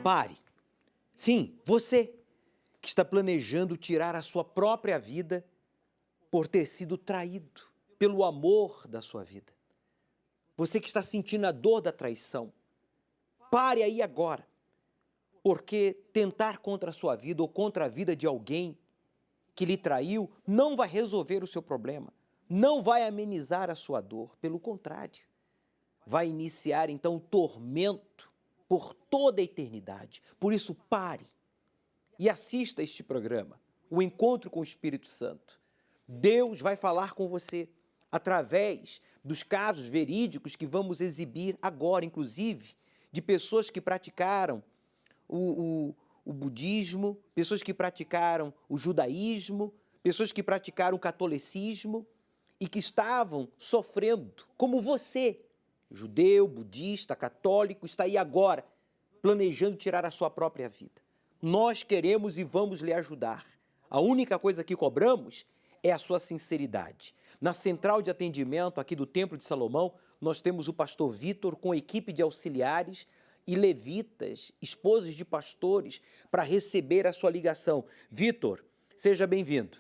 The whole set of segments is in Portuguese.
Pare. Sim, você que está planejando tirar a sua própria vida por ter sido traído pelo amor da sua vida. Você que está sentindo a dor da traição. Pare aí agora, porque tentar contra a sua vida ou contra a vida de alguém que lhe traiu não vai resolver o seu problema, não vai amenizar a sua dor, pelo contrário, vai iniciar então o tormento por toda a eternidade. Por isso, pare e assista a este programa, o Encontro com o Espírito Santo. Deus vai falar com você através dos casos verídicos que vamos exibir agora, inclusive, de pessoas que praticaram o budismo, pessoas que praticaram o judaísmo, pessoas que praticaram o catolicismo e que estavam sofrendo, como você, judeu, budista, católico, está aí agora planejando tirar a sua própria vida. Nós queremos e vamos lhe ajudar. A única coisa que cobramos é a sua sinceridade. Na central de atendimento aqui do Templo de Salomão, nós temos o pastor Vitor com equipe de auxiliares e levitas, esposas de pastores, para receber a sua ligação. Vitor, seja bem-vindo.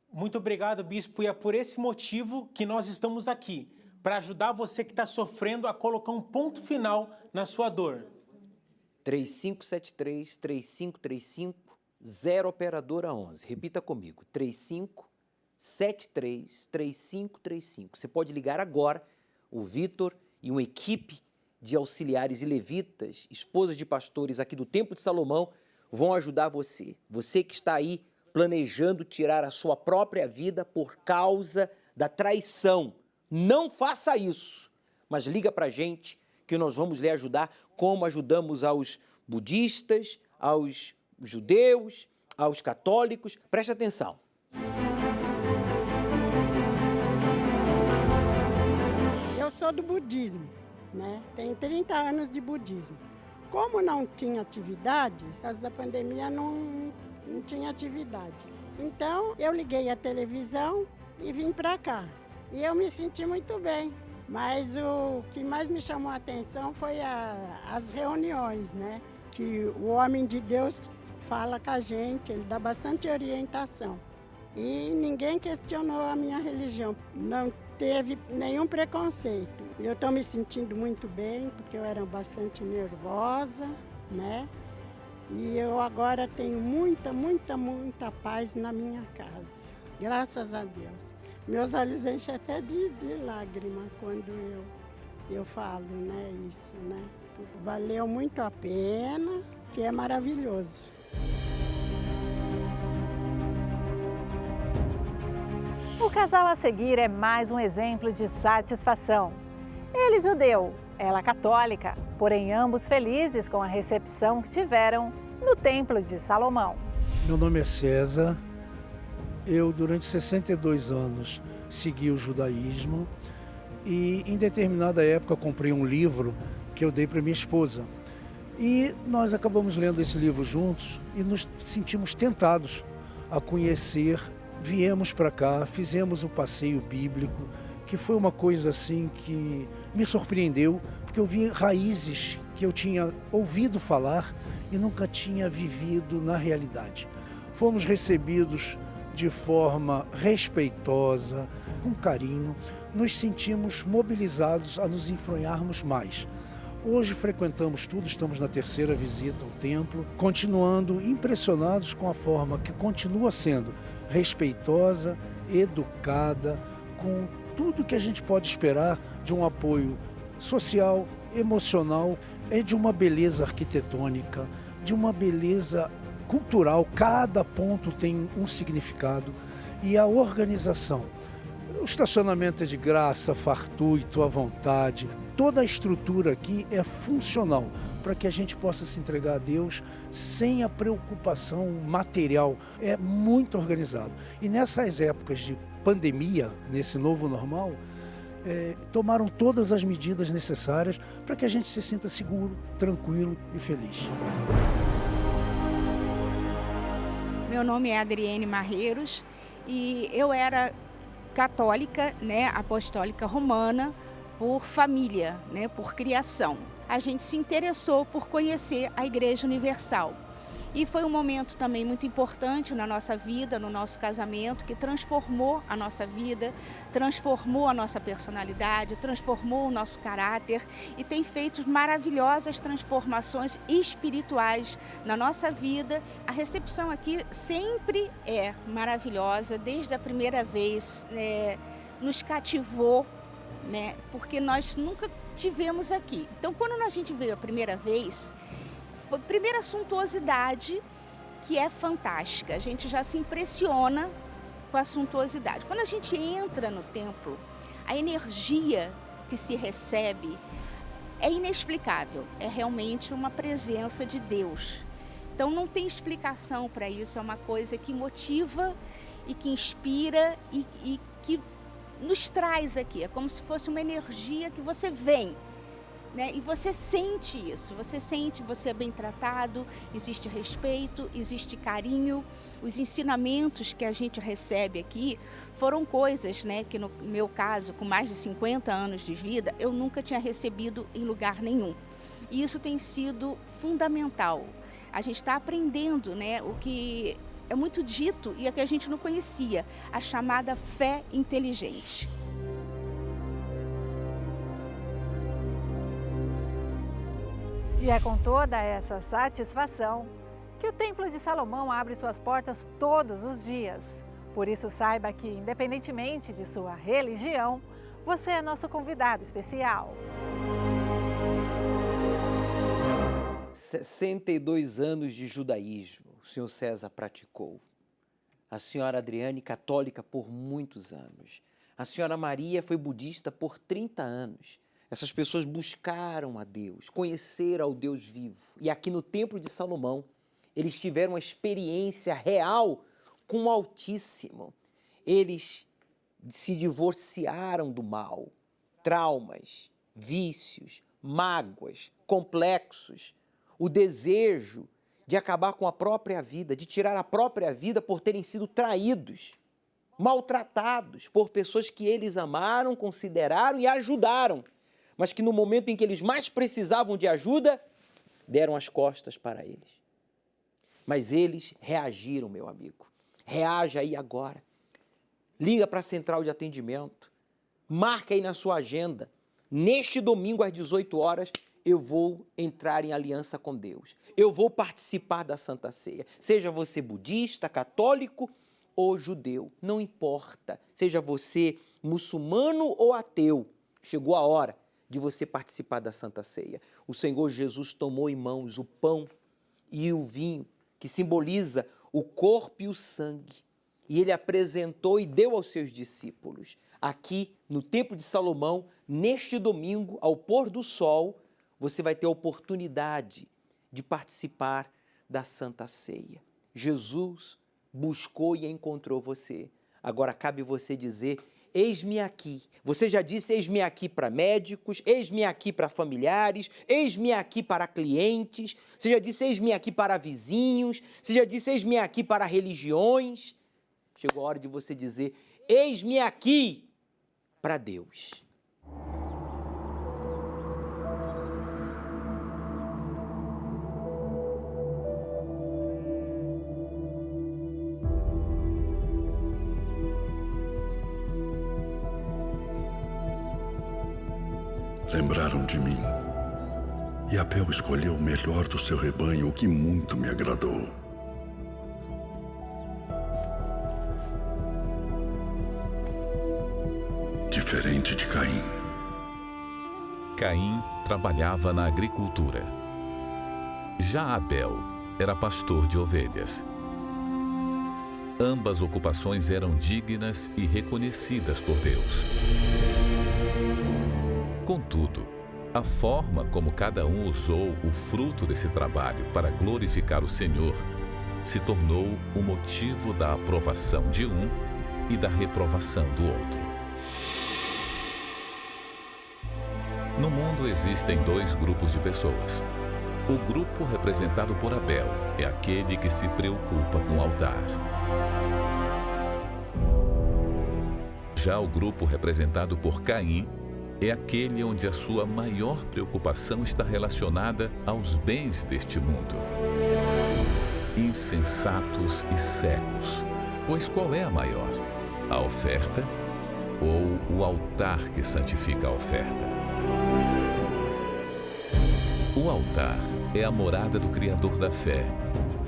Muito obrigado, bispo, e é por esse motivo que nós estamos aqui, para ajudar você que está sofrendo a colocar um ponto final na sua dor. 3573-3535, 0 operadora 11. Repita comigo, 3573-3535. Você pode ligar agora, o Vitor e uma equipe de auxiliares e levitas, esposas de pastores aqui do Templo de Salomão, vão ajudar você. Você que está aí planejando tirar a sua própria vida por causa da traição. Não faça isso, mas liga para a gente que nós vamos lhe ajudar como ajudamos aos budistas, aos judeus, aos católicos. Preste atenção. Eu sou do budismo, né? Tenho 30 anos de budismo. Como não tinha atividade, por causa da pandemia não tinha atividade. Então eu liguei a televisão e vim para cá. E eu me senti muito bem. Mas o que mais me chamou a atenção foi as reuniões, né? Que o homem de Deus fala com a gente, ele dá bastante orientação. E ninguém questionou a minha religião, não teve nenhum preconceito. Eu estou me sentindo muito bem, porque eu era bastante nervosa, né? E eu agora tenho muita paz na minha casa, graças a Deus. Meus olhos enchem até de lágrima quando eu falo, né, isso, né? Valeu muito a pena, que é maravilhoso. O casal a seguir é mais um exemplo de satisfação. Ele judeu, ela católica, porém ambos felizes com a recepção que tiveram no Templo de Salomão. Meu nome é César. Eu, durante 62 anos, segui o judaísmo e, em determinada época, comprei um livro que eu dei para minha esposa. E nós acabamos lendo esse livro juntos e nos sentimos tentados a conhecer. Viemos para cá, fizemos um passeio bíblico, que foi uma coisa assim que me surpreendeu, porque eu vi raízes que eu tinha ouvido falar e nunca tinha vivido na realidade. Fomos recebidos de forma respeitosa, com carinho, nos sentimos mobilizados a nos enfronharmos mais. Hoje frequentamos tudo, estamos na terceira visita ao templo, continuando impressionados com a forma que continua sendo respeitosa, educada, com tudo que a gente pode esperar de um apoio social, emocional, de uma beleza arquitetônica, de uma beleza cultural. Cada ponto tem um significado e a organização. O estacionamento é de graça, fartuito, à vontade. Toda a estrutura aqui é funcional para que a gente possa se entregar a Deus sem a preocupação material. É muito organizado. E nessas épocas de pandemia, nesse novo normal, tomaram todas as medidas necessárias para que a gente se sinta seguro, tranquilo e feliz. Meu nome é Adriene Marreiros e eu era católica, né, apostólica romana, por família, né, por criação. a gente se interessou por conhecer a Igreja Universal. E foi um momento também muito importante na nossa vida, no nosso casamento, que transformou a nossa vida, transformou a nossa personalidade, transformou o nosso caráter e tem feito maravilhosas transformações espirituais na nossa vida. A recepção aqui sempre é maravilhosa, desde a primeira vez nos cativou, né? Porque nós nunca tivemos aqui. Então, quando a gente veio a primeira vez, foi a primeira suntuosidade, que é fantástica. A gente já se impressiona com a suntuosidade. Quando a gente entra no templo, a energia que se recebe é inexplicável. É realmente uma presença de Deus. Então não tem explicação para isso. É uma coisa que motiva e que inspira e que nos traz aqui. É como se fosse uma energia que você vem, né? E você sente isso, você é bem tratado, existe respeito, existe carinho. Os ensinamentos que a gente recebe aqui foram coisas, né, que no meu caso, com mais de 50 anos de vida, eu nunca tinha recebido em lugar nenhum. E isso tem sido fundamental. A gente está aprendendo, né, o que é muito dito e é que a gente não conhecia, a chamada fé inteligente. E é com toda essa satisfação que o Templo de Salomão abre suas portas todos os dias. Por isso, saiba que, independentemente de sua religião, você é nosso convidado especial. 62 anos de judaísmo o senhor César praticou. A senhora Adriane, católica por muitos anos. A senhora Maria foi budista por 30 anos. Essas pessoas buscaram a Deus, conheceram ao Deus vivo. E aqui no Templo de Salomão, eles tiveram uma experiência real com o Altíssimo. Eles se divorciaram do mal, traumas, vícios, mágoas, complexos, o desejo de acabar com a própria vida, de tirar a própria vida por terem sido traídos, maltratados por pessoas que eles amaram, consideraram e ajudaram, mas que no momento em que eles mais precisavam de ajuda, deram as costas para eles. Mas eles reagiram, meu amigo. Reaja aí agora. Liga para a central de atendimento. Marca aí na sua agenda. Neste domingo às 18 horas, eu vou entrar em aliança com Deus. Eu vou participar da Santa Ceia. Seja você budista, católico ou judeu, não importa. Seja você muçulmano ou ateu, chegou a hora de você participar da Santa Ceia. O Senhor Jesus tomou em mãos o pão e o vinho, que simboliza o corpo e o sangue, e ele apresentou e deu aos seus discípulos. Aqui, no Templo de Salomão, neste domingo, ao pôr do sol, você vai ter a oportunidade de participar da Santa Ceia. Jesus buscou e encontrou você. Agora cabe você dizer: eis-me aqui. Você já disse eis-me aqui para médicos, eis-me aqui para familiares, eis-me aqui para clientes, você já disse eis-me aqui para vizinhos, você já disse eis-me aqui para religiões. Chegou a hora de você dizer: eis-me aqui para Deus. Lembraram de mim, e Abel escolheu o melhor do seu rebanho, o que muito me agradou. Diferente de Caim. Caim trabalhava na agricultura. Já Abel era pastor de ovelhas. Ambas ocupações eram dignas e reconhecidas por Deus. Contudo, a forma como cada um usou o fruto desse trabalho para glorificar o Senhor se tornou o motivo da aprovação de um e da reprovação do outro. No mundo existem dois grupos de pessoas. O grupo representado por Abel é aquele que se preocupa com o altar. Já o grupo representado por Caim é aquele onde a sua maior preocupação está relacionada aos bens deste mundo. Insensatos e cegos, pois qual é a maior? A oferta ou o altar que santifica a oferta? O altar é a morada do Criador da fé,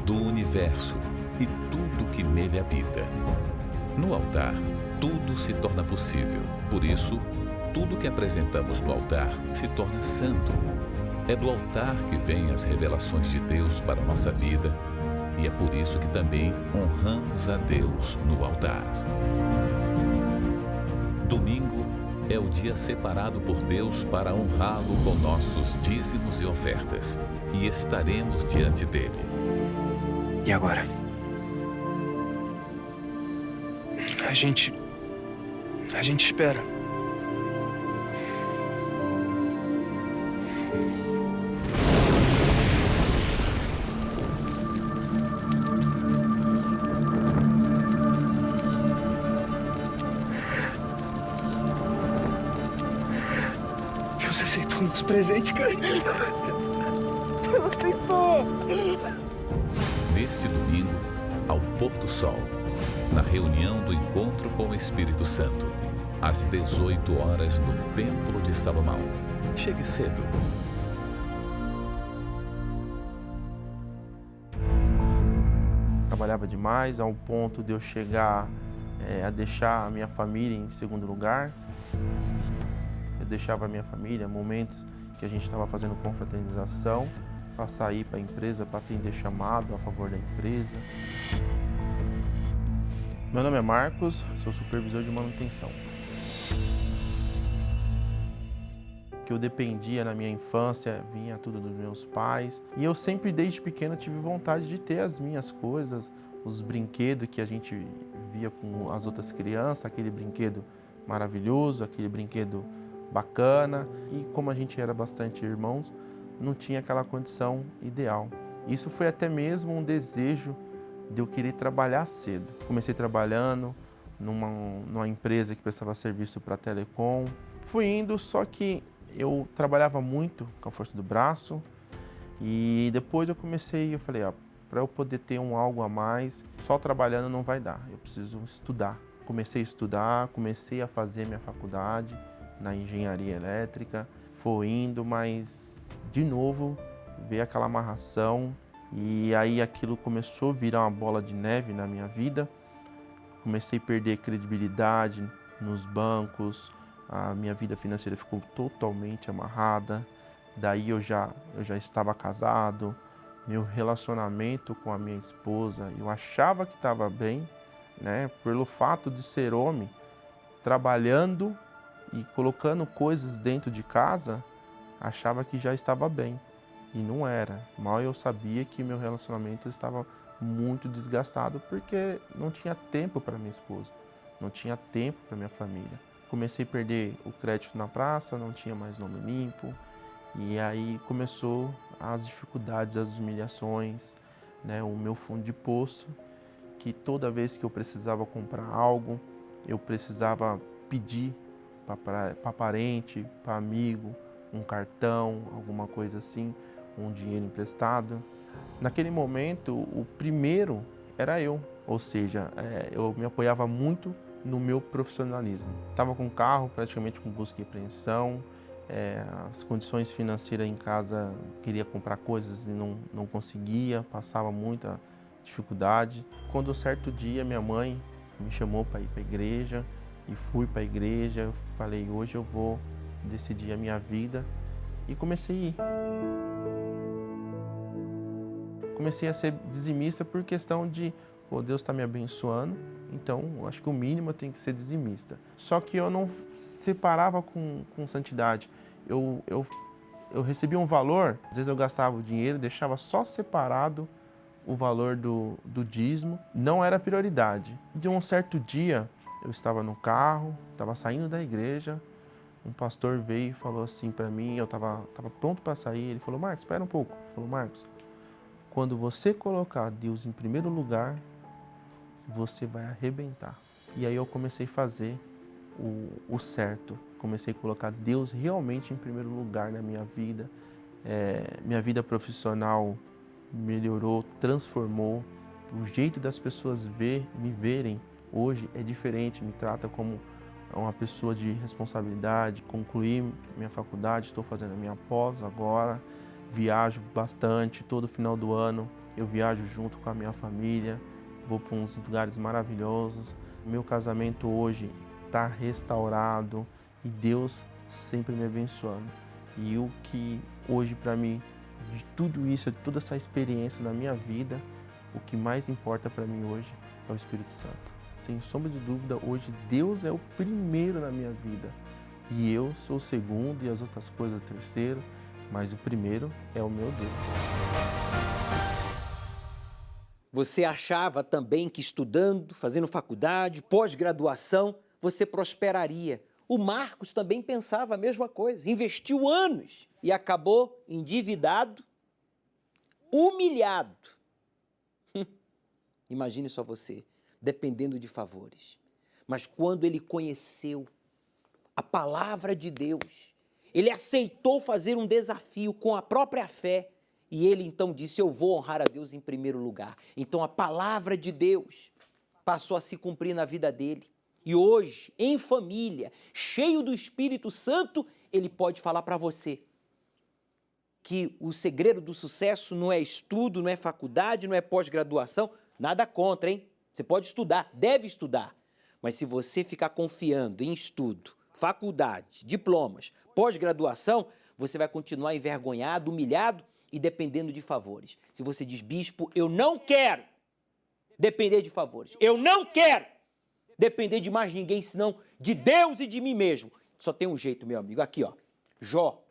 do universo e tudo que nele habita. No altar, tudo se torna possível. Por isso, tudo que apresentamos no altar se torna santo. É do altar que vêm as revelações de Deus para a nossa vida e é por isso que também honramos a Deus no altar. Domingo é o dia separado por Deus para honrá-lo com nossos dízimos e ofertas, e estaremos diante dele. E agora? A gente espera. Deus aceitou nosso presente, cara. Deus aceitou. Neste domingo, ao pôr do sol, na reunião do encontro com o Espírito Santo, às 18 horas no Templo de Salomão. Chegue cedo. Trabalhava demais, ao ponto de eu chegar a deixar a minha família em segundo lugar. Eu deixava a minha família, momentos que a gente estava fazendo confraternização, para sair para a empresa, para atender chamado a favor da empresa. Meu nome é Marcos, sou supervisor de manutenção. Que eu dependia na minha infância, vinha tudo dos meus pais. E eu sempre, desde pequeno, tive vontade de ter as minhas coisas, os brinquedos que a gente via com as outras crianças, aquele brinquedo maravilhoso, aquele brinquedo bacana. E como a gente era bastante irmãos, não tinha aquela condição ideal. Isso foi até mesmo um desejo de eu querer trabalhar cedo. Comecei trabalhando numa empresa que prestava serviço para telecom. Fui indo, só que eu trabalhava muito com a força do braço e depois eu falei, para eu poder ter algo a mais, só trabalhando não vai dar, eu preciso estudar. Comecei a estudar, comecei a fazer minha faculdade na engenharia elétrica, foi indo, mas de novo veio aquela amarração e aí aquilo começou a virar uma bola de neve na minha vida. Comecei a perder credibilidade nos bancos, a minha vida financeira ficou totalmente amarrada. Daí eu já estava casado, meu relacionamento com a minha esposa, eu achava que estava bem, né? Pelo fato de ser homem, trabalhando e colocando coisas dentro de casa, achava que já estava bem. E não era. Mal eu sabia que meu relacionamento estava muito desgastado porque não tinha tempo para minha esposa, não tinha tempo para minha família. Comecei a perder o crédito na praça, não tinha mais nome limpo. E aí começou as dificuldades, as humilhações, né? O meu fundo de poço, que toda vez que eu precisava comprar algo, eu precisava pedir para parente, para amigo, um cartão, alguma coisa assim, um dinheiro emprestado. Naquele momento, o primeiro era eu, ou seja, eu me apoiava muito no meu profissionalismo. Estava com o carro praticamente com busca e apreensão, as condições financeiras em casa, queria comprar coisas e não conseguia, passava muita dificuldade. Quando um certo dia minha mãe me chamou para ir para a igreja e fui para a igreja, eu falei, hoje eu vou decidir a minha vida e comecei a ir. Comecei a ser dizimista por questão de, Deus está me abençoando, então eu acho que o mínimo tem que ser dizimista. Só que eu não separava com santidade. Eu recebia um valor, às vezes eu gastava o dinheiro, deixava só separado o valor do dízimo, não era prioridade. De um certo dia, eu estava no carro, estava saindo da igreja, um pastor veio e falou assim para mim, eu estava pronto para sair, ele falou, Marcos, espera um pouco. Ele falou, Marcos, quando você colocar Deus em primeiro lugar, você vai arrebentar. E aí eu comecei a fazer o certo. Comecei a colocar Deus realmente em primeiro lugar na minha vida. Minha vida profissional melhorou, transformou. O jeito das pessoas me verem hoje é diferente, me trata como uma pessoa de responsabilidade. Concluí minha faculdade, estou fazendo a minha pós agora, viajo bastante, todo final do ano eu viajo junto com a minha família, vou para uns lugares maravilhosos. Meu casamento hoje está restaurado e Deus sempre me abençoando. E o que hoje para mim, de tudo isso, de toda essa experiência na minha vida, o que mais importa para mim hoje é o Espírito Santo. Sem sombra de dúvida, hoje Deus é o primeiro na minha vida. E eu sou o segundo e as outras coisas o terceiro, mas o primeiro é o meu Deus. Você achava também que estudando, fazendo faculdade, pós-graduação, você prosperaria. O Marcos também pensava a mesma coisa, investiu anos e acabou endividado, humilhado. Imagine só você, dependendo de favores. Mas quando ele conheceu a palavra de Deus, ele aceitou fazer um desafio com a própria fé e ele então disse, eu vou honrar a Deus em primeiro lugar. Então a palavra de Deus passou a se cumprir na vida dele. E hoje, em família, cheio do Espírito Santo, ele pode falar para você que o segredo do sucesso não é estudo, não é faculdade, não é pós-graduação, nada contra, hein? Você pode estudar, deve estudar, mas se você ficar confiando em estudo, faculdade, diplomas, pós-graduação, você vai continuar envergonhado, humilhado e dependendo de favores. Se você diz, bispo, eu não quero depender de favores, eu não quero depender de mais ninguém, senão de Deus e de mim mesmo. Só tem um jeito, meu amigo, aqui ó, Jó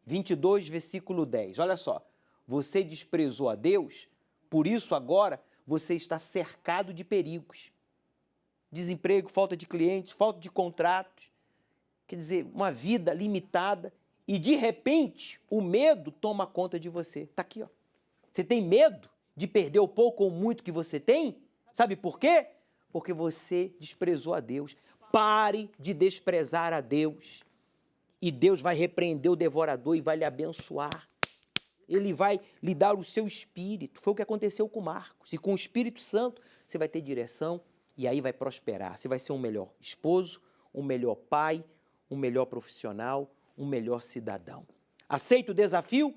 22, versículo 10, olha só, você desprezou a Deus, por isso agora você está cercado de perigos, desemprego, falta de clientes, falta de contratos, quer dizer, uma vida limitada e de repente o medo toma conta de você. Está aqui, ó. Você tem medo de perder o pouco ou muito que você tem? Sabe por quê? Porque você desprezou a Deus. Pare de desprezar a Deus e Deus vai repreender o devorador e vai lhe abençoar. Ele vai lhe dar o seu espírito. Foi o que aconteceu com Marcos. E com o Espírito Santo, você vai ter direção e aí vai prosperar. Você vai ser um melhor esposo, um melhor pai, um melhor profissional, um melhor cidadão. Aceita o desafio?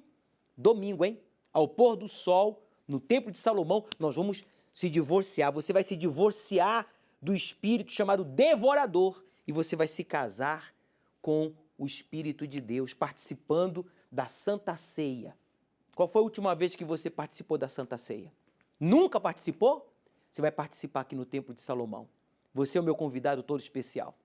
Domingo, hein? Ao pôr do sol, no Templo de Salomão, nós vamos se divorciar. Você vai se divorciar do espírito chamado devorador e você vai se casar com o Espírito de Deus, participando da Santa Ceia. Qual foi a última vez que você participou da Santa Ceia? Nunca participou? Você vai participar aqui no Templo de Salomão. Você é o meu convidado todo especial.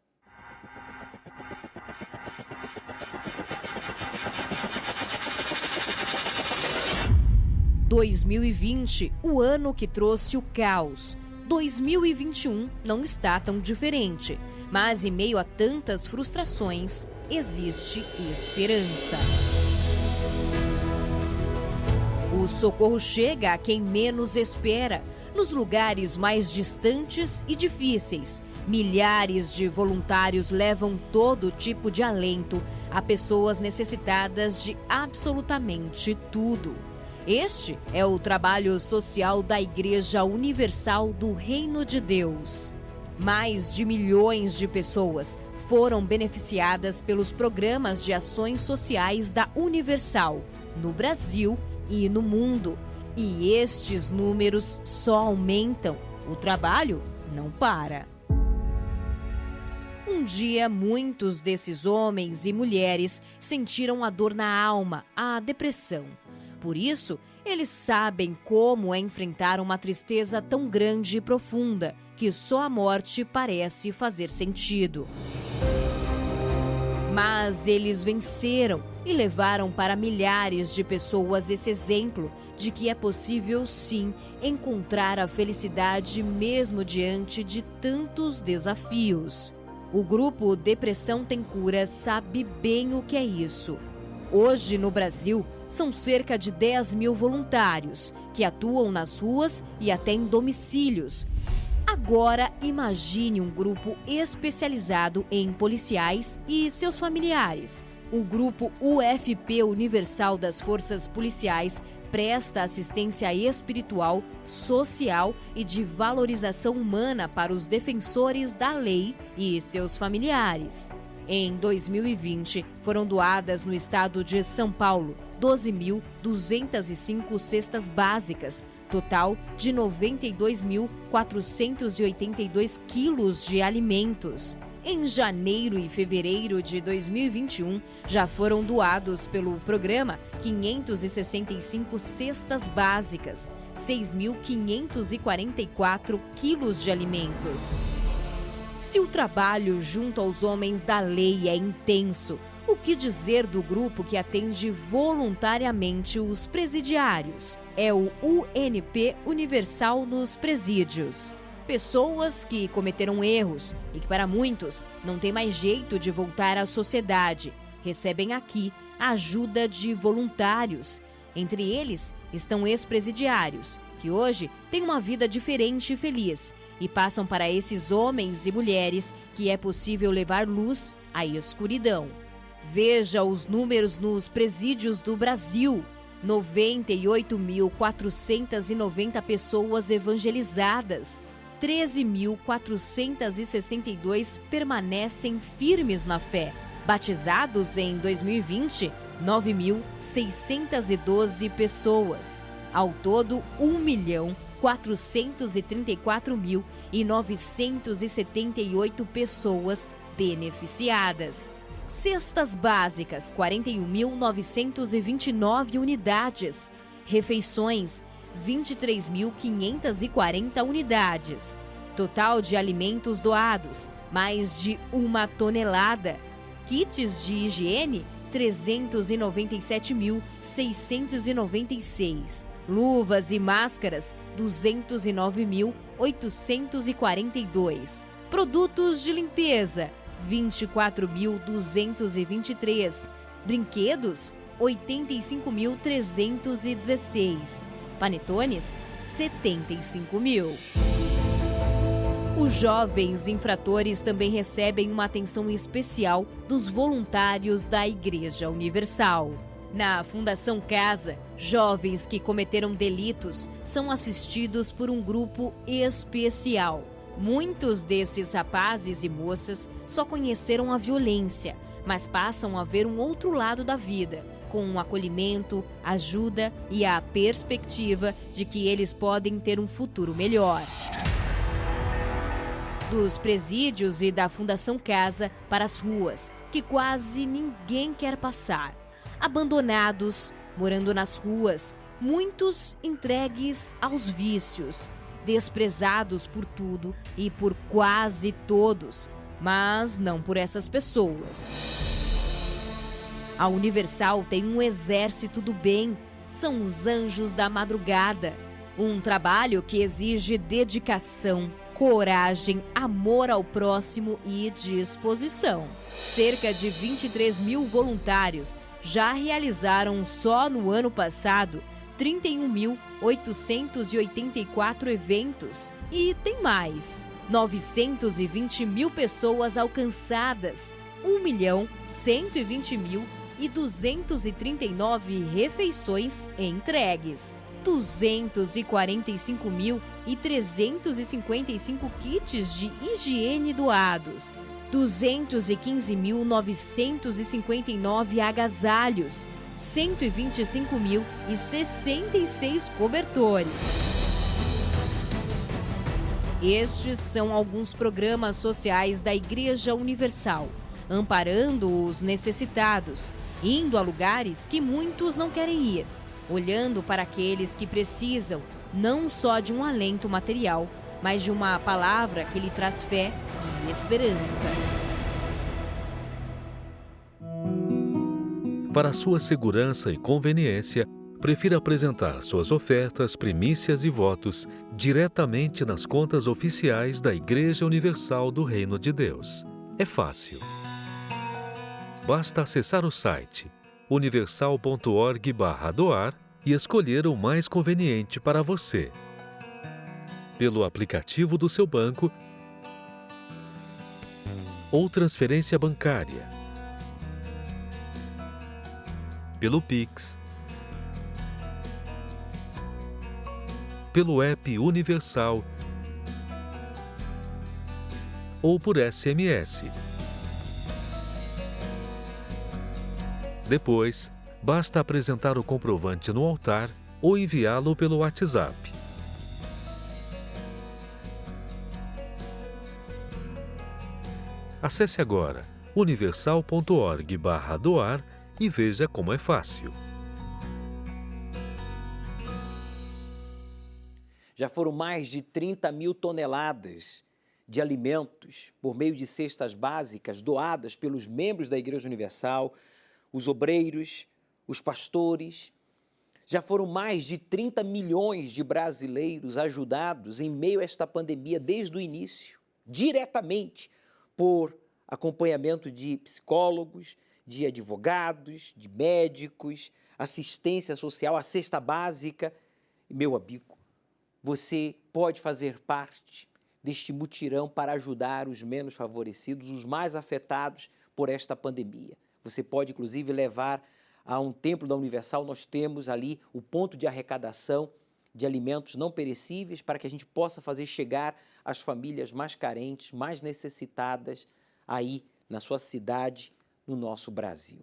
(2020), o ano que trouxe o caos. 2021 não está tão diferente, mas em meio a tantas frustrações, existe esperança. O socorro chega a quem menos espera, nos lugares mais distantes e difíceis. Milhares de voluntários levam todo tipo de alento a pessoas necessitadas de absolutamente tudo. Este é o trabalho social da Igreja Universal do Reino de Deus. Mais de milhões de pessoas foram beneficiadas pelos programas de ações sociais da Universal, no Brasil e no mundo. E estes números só aumentam. O trabalho não para. Um dia, muitos desses homens e mulheres sentiram a dor na alma, a depressão. Por isso, eles sabem como é enfrentar uma tristeza tão grande e profunda que só a morte parece fazer sentido. Mas eles venceram e levaram para milhares de pessoas esse exemplo de que é possível, sim, encontrar a felicidade mesmo diante de tantos desafios. O grupo Depressão Tem Cura sabe bem o que é isso. Hoje, no Brasil, são cerca de 10 mil voluntários que atuam nas ruas e até em domicílios. Agora imagine um grupo especializado em policiais e seus familiares. O grupo UFP Universal das Forças Policiais presta assistência espiritual, social e de valorização humana para os defensores da lei e seus familiares. Em 2020, foram doadas no estado de São Paulo 12.205 cestas básicas, total de 92.482 quilos de alimentos. Em janeiro e fevereiro de 2021, já foram doados pelo programa 565 cestas básicas, 6.544 quilos de alimentos. Se o trabalho junto aos homens da lei é intenso, o que dizer do grupo que atende voluntariamente os presidiários? É o UNP Universal nos Presídios. Pessoas que cometeram erros e que, para muitos, não tem mais jeito de voltar à sociedade, recebem aqui a ajuda de voluntários. Entre eles estão ex-presidiários, que hoje têm uma vida diferente e feliz, e passam para esses homens e mulheres que é possível levar luz à escuridão. Veja os números nos presídios do Brasil. 98.490 pessoas evangelizadas. 13.462 permanecem firmes na fé. Batizados em 2020, 9.612 pessoas. Ao todo, 1.434.978 pessoas beneficiadas. Cestas básicas, 41.929 unidades. Refeições, 23.540 unidades. Total de alimentos doados, mais de 1 tonelada. Kits de higiene, 397.696. Luvas e máscaras, 209.842. Produtos de limpeza, 24.223. Brinquedos, 85.316. Panetones, 75.000. Os jovens infratores também recebem uma atenção especial dos voluntários da Igreja Universal. Na Fundação Casa, jovens que cometeram delitos são assistidos por um grupo especial. Muitos desses rapazes e moças só conheceram a violência, mas passam a ver um outro lado da vida, com um acolhimento, ajuda e a perspectiva de que eles podem ter um futuro melhor. Dos presídios e da Fundação Casa para as ruas, que quase ninguém quer passar. Abandonados, morando nas ruas, muitos entregues aos vícios, desprezados por tudo e por quase todos, mas não por essas pessoas. A Universal tem um exército do bem, são os anjos da madrugada. Um trabalho que exige dedicação, coragem, amor ao próximo e disposição. Cerca de 23.000 voluntários já realizaram só no ano passado 31.884 eventos. E tem mais, 920.000 pessoas alcançadas, 1.120.239 refeições entregues, 245.355 kits de higiene doados, 215.959 agasalhos, 125.066 cobertores. Estes são alguns programas sociais da Igreja Universal, amparando os necessitados, indo a lugares que muitos não querem ir, olhando para aqueles que precisam não só de um alento material, mas de uma palavra que lhe traz fé e esperança. Para sua segurança e conveniência, prefira apresentar suas ofertas, primícias e votos diretamente nas contas oficiais da Igreja Universal do Reino de Deus. É fácil. Basta acessar o site universal.org/doar e escolher o mais conveniente para você. pelo aplicativo do seu banco ou transferência bancária, pelo Pix, pelo app Universal ou por SMS. Depois, basta apresentar o comprovante no altar ou enviá-lo pelo WhatsApp. Acesse agora universal.org/doar e veja como é fácil. Já foram mais de 30 mil toneladas de alimentos por meio de cestas básicas doadas pelos membros da Igreja Universal, os obreiros, os pastores. Já foram mais de 30 milhões de brasileiros ajudados em meio a esta pandemia desde o início, diretamente por acompanhamento de psicólogos, de advogados, de médicos, assistência social, a cesta básica. Meu amigo, você pode fazer parte deste mutirão para ajudar os menos favorecidos, os mais afetados por esta pandemia. Você pode, inclusive, levar a um templo da Universal. Nós temos ali o ponto de arrecadação de alimentos não perecíveis para que a gente possa fazer chegar às famílias mais carentes, mais necessitadas aí na sua cidade, no nosso Brasil.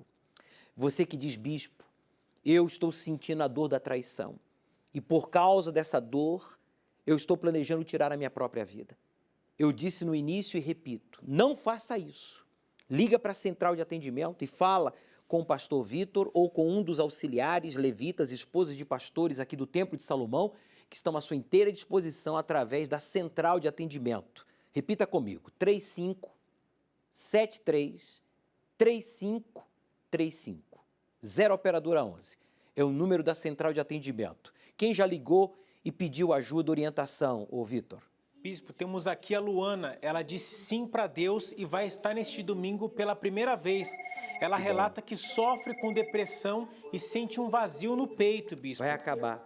Você que diz, bispo, eu estou sentindo a dor da traição e por causa dessa dor eu estou planejando tirar a minha própria vida. Eu disse no início e repito, não faça isso. Liga para a central de atendimento e fala com o pastor Vitor ou com um dos auxiliares, levitas, esposas de pastores aqui do Templo de Salomão, que estão à sua inteira disposição através da central de atendimento. Repita comigo, 3573-3535, 0 operadora 11. É o número da central de atendimento. Quem já ligou e pediu ajuda, orientação, ô Vitor? Bispo, temos aqui a Luana. Ela disse sim para Deus e vai estar neste domingo pela primeira vez. Ela relata que sofre com depressão e sente um vazio no peito, bispo. Vai acabar.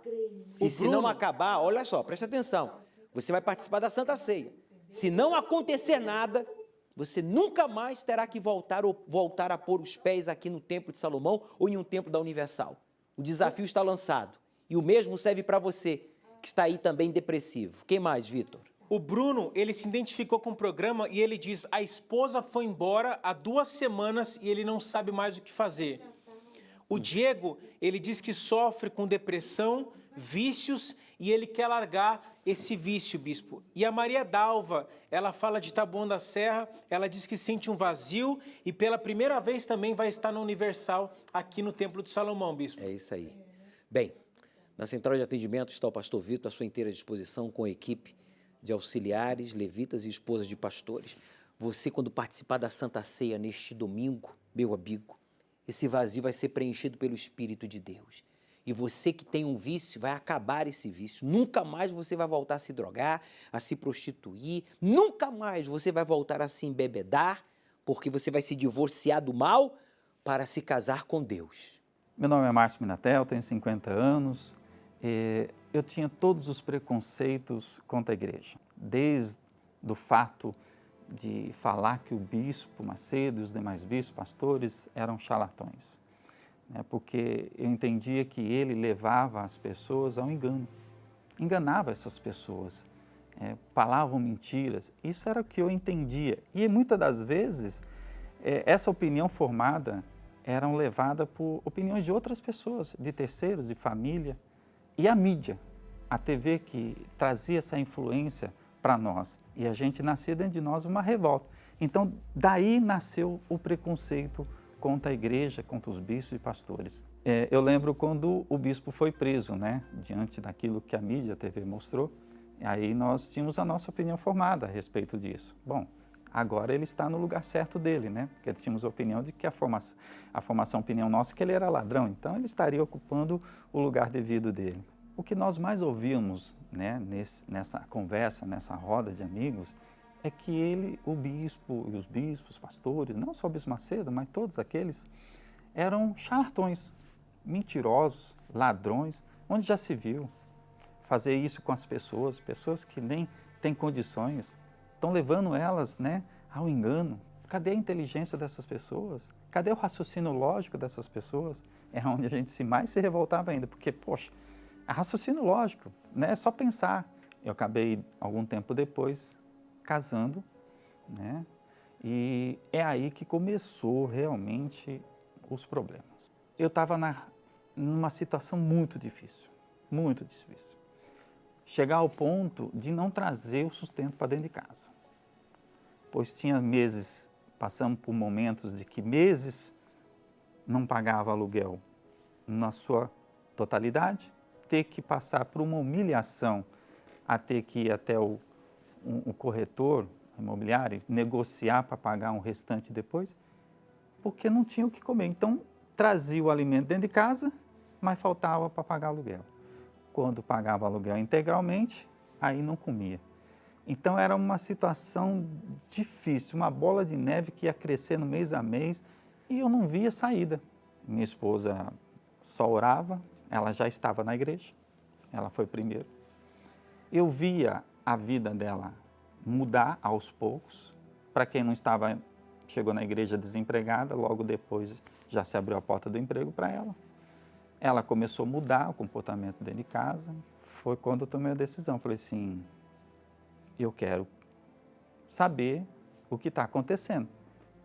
E se não acabar, olha só, presta atenção. Você vai participar da Santa Ceia. Se não acontecer nada, você nunca mais terá que voltar a pôr os pés aqui no Templo de Salomão ou em um templo da Universal. O desafio está lançado. E o mesmo serve para você, que está aí também depressivo. Quem mais, Vitor? O Bruno, ele se identificou com o programa e ele diz, a esposa foi embora há 2 semanas e ele não sabe mais o que fazer. O Diego, ele diz que sofre com depressão, vícios e ele quer largar esse vício, bispo. E a Maria Dalva, ela fala de Taboão da Serra, ela diz que sente um vazio e pela primeira vez também vai estar na Universal aqui no Templo de Salomão, bispo. É isso aí. Bem, na central de atendimento está o pastor Vitor à sua inteira disposição com a equipe de auxiliares, levitas e esposas de pastores. Você, quando participar da Santa Ceia neste domingo, meu amigo, esse vazio vai ser preenchido pelo Espírito de Deus. E você que tem um vício, vai acabar esse vício. Nunca mais você vai voltar a se drogar, a se prostituir. Nunca mais você vai voltar a se embebedar, porque você vai se divorciar do mal para se casar com Deus. Meu nome é Márcio Minatel, tenho 50 anos. Eu tinha todos os preconceitos contra a igreja, desde o fato de falar que o bispo Macedo e os demais bispos, pastores, eram charlatões, né? Porque eu entendia que ele levava as pessoas ao engano, enganava essas pessoas, falavam mentiras, isso era o que eu entendia. E muitas das vezes, essa opinião formada era levada por opiniões de outras pessoas, de terceiros, de família. E a mídia, a TV que trazia essa influência para nós. E a gente nascia dentro de nós uma revolta. Então, daí nasceu o preconceito contra a igreja, contra os bispos e pastores. Eu lembro quando o bispo foi preso, né? Diante daquilo que a mídia, a TV mostrou. Aí nós tínhamos a nossa opinião formada a respeito disso. Bom, agora ele está no lugar certo dele, né? Porque tínhamos a opinião de que a formação opinião nossa, que ele era ladrão, então ele estaria ocupando o lugar devido dele. O que nós mais ouvíamos, né, nessa conversa, nessa roda de amigos, é que ele, o bispo e os bispos, pastores, não só o bispo Macedo, mas todos aqueles, eram charlatões, mentirosos, ladrões, onde já se viu. fazer isso com as pessoas, pessoas que nem têm condições, estão levando elas, né, ao engano. Cadê a inteligência dessas pessoas? Cadê o raciocínio lógico dessas pessoas? É onde a gente mais se revoltava ainda, porque, poxa, é raciocínio lógico, né? É só pensar. Eu acabei, algum tempo depois, casando, né? E é aí que começou realmente os problemas. Eu estava numa situação muito difícil, muito difícil. Chegar ao ponto de não trazer o sustento para dentro de casa. Pois tinha meses, passamos por momentos de que meses não pagava aluguel na sua totalidade, ter que passar por uma humilhação a ter que ir até o corretor imobiliário, negociar para pagar um restante depois, porque não tinha o que comer. Então, trazia o alimento dentro de casa, mas faltava para pagar aluguel. Quando pagava aluguel integralmente, aí não comia. Então, era uma situação difícil, uma bola de neve que ia crescendo mês a mês e eu não via saída. Minha esposa só orava, ela já estava na igreja, ela foi primeiro. Eu via a vida dela mudar aos poucos. Para quem não estava, chegou na igreja desempregada, logo depois já se abriu a porta do emprego para ela. Ela começou a mudar o comportamento dentro de casa. Foi quando eu tomei a decisão. Falei assim, eu quero saber o que está acontecendo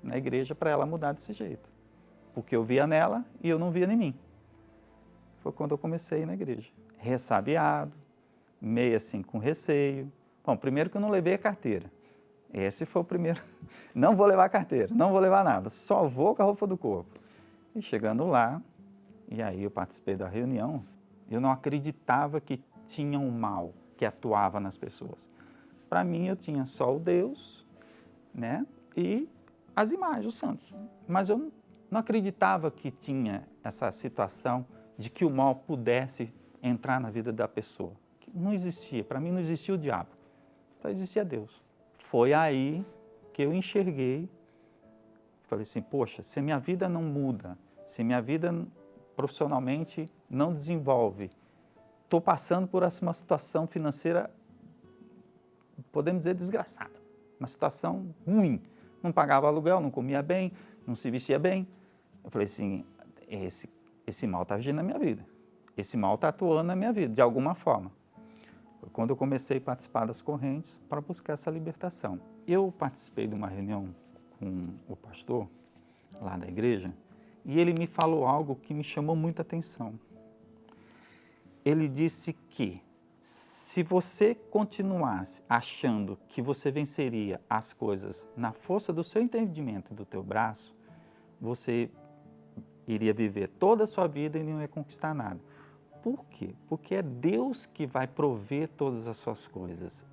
na igreja para ela mudar desse jeito. Porque eu via nela e eu não via em mim. Foi quando eu comecei a ir na igreja. Ressabiado, meio assim com receio. Bom, primeiro que eu não levei a carteira. Esse foi o primeiro. Não vou levar a carteira, não vou levar nada, só vou com a roupa do corpo. E chegando lá, e aí eu participei da reunião, eu não acreditava que tinha um mal que atuava nas pessoas. Para mim, eu tinha só o Deus, né, e as imagens, os santos. Mas eu não acreditava que tinha essa situação de que o mal pudesse entrar na vida da pessoa. Não existia, para mim não existia o diabo, só existia Deus. Foi aí que eu enxerguei, falei assim, poxa, se minha vida não muda, se minha vida profissionalmente não desenvolve, estou passando por uma situação financeira, podemos dizer, desgraçada, uma situação ruim. Não pagava aluguel, não comia bem, não se vestia bem. Eu falei assim, esse mal está agindo na minha vida, esse mal está atuando na minha vida, de alguma forma. Foi quando eu comecei a participar das correntes para buscar essa libertação. Eu participei de uma reunião com o pastor lá da igreja e ele me falou algo que me chamou muita atenção. Ele disse que se você continuasse achando que você venceria as coisas na força do seu entendimento e do teu braço, você iria viver toda a sua vida e não ia conquistar nada. Por quê? Porque é Deus que vai prover todas as suas coisas.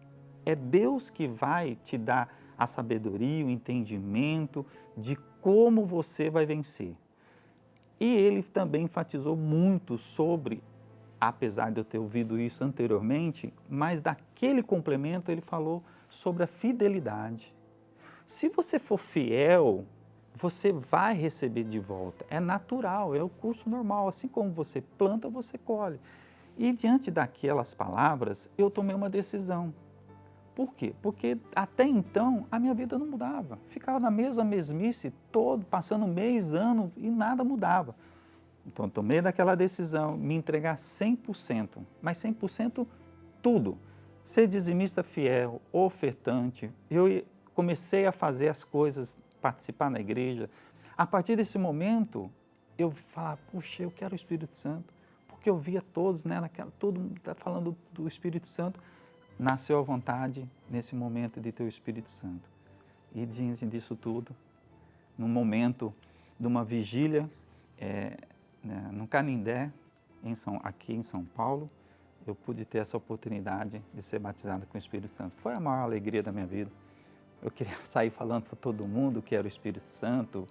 É Deus que vai te dar a sabedoria, o entendimento de como você vai vencer. E ele também enfatizou muito sobre, apesar de eu ter ouvido isso anteriormente, mas daquele complemento ele falou sobre a fidelidade. Se você for fiel, você vai receber de volta. É natural, é o curso normal. Assim como você planta, você colhe. E diante daquelas palavras, eu tomei uma decisão. Por quê? Porque até então a minha vida não mudava. Ficava na mesma mesmice, passando mês, ano e nada mudava. Então eu tomei daquela decisão, me entregar 100%, mas 100% tudo. Ser dizimista fiel, ofertante. Eu comecei a fazer as coisas, participar na igreja. A partir desse momento, eu falava, puxa, eu quero o Espírito Santo, porque eu via todos, né, todo mundo está falando do Espírito Santo. Nasceu a vontade, nesse momento, de ter o Espírito Santo. E diante disso tudo, num momento de uma vigília, no Canindé, aqui em São Paulo, eu pude ter essa oportunidade de ser batizado com o Espírito Santo. Foi a maior alegria da minha vida. Eu queria sair falando para todo mundo o que era o Espírito Santo,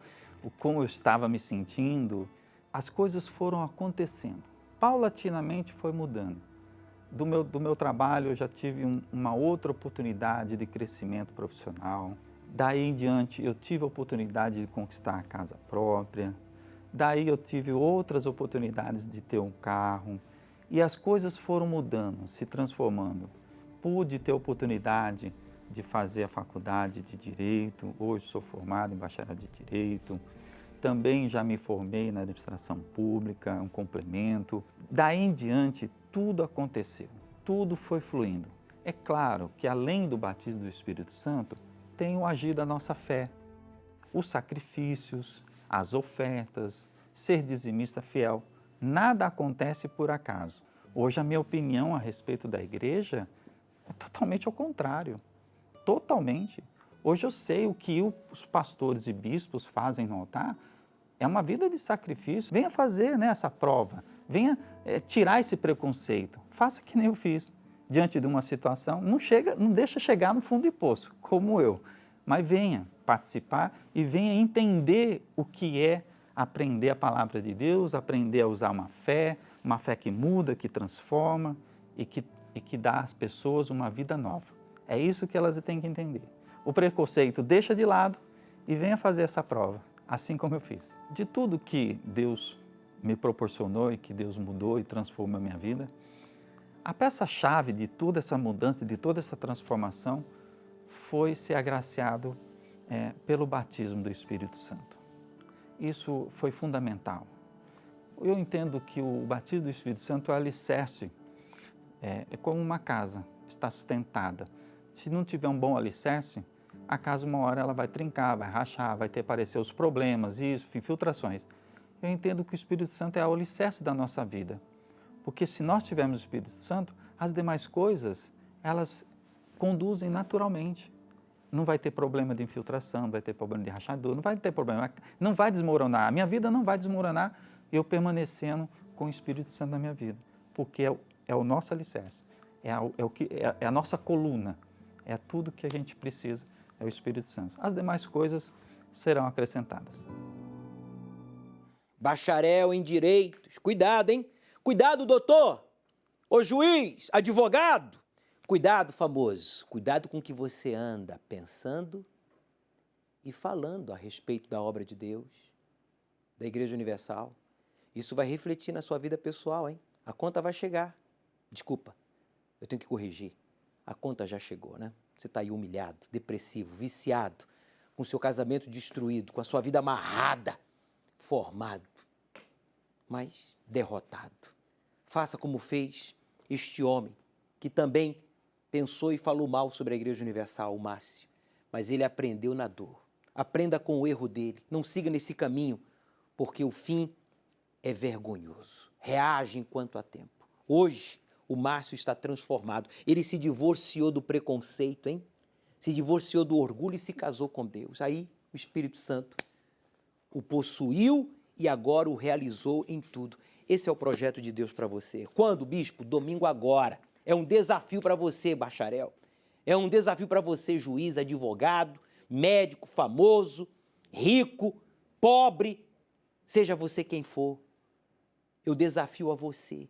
como eu estava me sentindo. As coisas foram acontecendo. Paulatinamente foi mudando. Do meu trabalho eu já tive uma outra oportunidade de crescimento profissional. Daí em diante eu tive a oportunidade de conquistar a casa própria. Daí eu tive outras oportunidades de ter um carro. E as coisas foram mudando, se transformando. Pude ter oportunidade de fazer a faculdade de Direito, hoje sou formado em bacharel de Direito, também já me formei na administração pública, um complemento. Daí em diante, tudo aconteceu, tudo foi fluindo. É claro que além do batismo do Espírito Santo, tem o agir da nossa fé, os sacrifícios, as ofertas, ser dizimista fiel. Nada acontece por acaso. Hoje a minha opinião a respeito da igreja é totalmente ao contrário. Totalmente. Hoje eu sei o que os pastores e bispos fazem no altar. É uma vida de sacrifício. Venha fazer, né, essa prova. Venha tirar esse preconceito. Faça que nem eu fiz. Diante de uma situação, não deixa chegar no fundo do poço, como eu. Mas venha participar e venha entender o que é aprender a palavra de Deus, aprender a usar uma fé que muda, que transforma e que dá às pessoas uma vida nova. É isso que elas têm que entender. O preconceito deixa de lado e venha fazer essa prova, assim como eu fiz. De tudo que Deus me proporcionou e que Deus mudou e transformou a minha vida, a peça-chave de toda essa mudança, de toda essa transformação, foi ser agraciado pelo batismo do Espírito Santo. Isso foi fundamental. Eu entendo que o batismo do Espírito Santo é o alicerce, é como uma casa, está sustentada. Se não tiver um bom alicerce, a casa uma hora ela vai trincar, vai rachar, vai ter aparecer os problemas, infiltrações. Eu entendo que o Espírito Santo é o alicerce da nossa vida, porque se nós tivermos o Espírito Santo, as demais coisas, elas conduzem naturalmente. Não vai ter problema de infiltração, não vai ter problema de rachadura, não vai ter problema, não vai desmoronar. A minha vida não vai desmoronar eu permanecendo com o Espírito Santo na minha vida, porque é o nosso alicerce, é a nossa coluna, é tudo que a gente precisa, é o Espírito Santo. As demais coisas serão acrescentadas. Bacharel em Direitos, cuidado, hein? Cuidado, doutor! Ô juiz, advogado! Cuidado, famoso, cuidado com o que você anda pensando e falando a respeito da obra de Deus, da Igreja Universal. Isso vai refletir na sua vida pessoal, hein? A conta vai chegar. Desculpa, eu tenho que corrigir. A conta já chegou, né? Você está aí humilhado, depressivo, viciado, com seu casamento destruído, com a sua vida amarrada, formado, mas derrotado. Faça como fez este homem, que também pensou e falou mal sobre a Igreja Universal, o Márcio, mas ele aprendeu na dor. Aprenda com o erro dele, não siga nesse caminho, porque o fim é vergonhoso. Reage enquanto há tempo. Hoje, o Márcio está transformado. Ele se divorciou do preconceito, hein? Se divorciou do orgulho e se casou com Deus. Aí, o Espírito Santo o possuiu e agora o realizou em tudo. Esse é o projeto de Deus para você. Quando, bispo? Domingo agora. É um desafio para você, bacharel. É um desafio para você, juiz, advogado, médico, famoso, rico, pobre, seja você quem for. Eu desafio a você,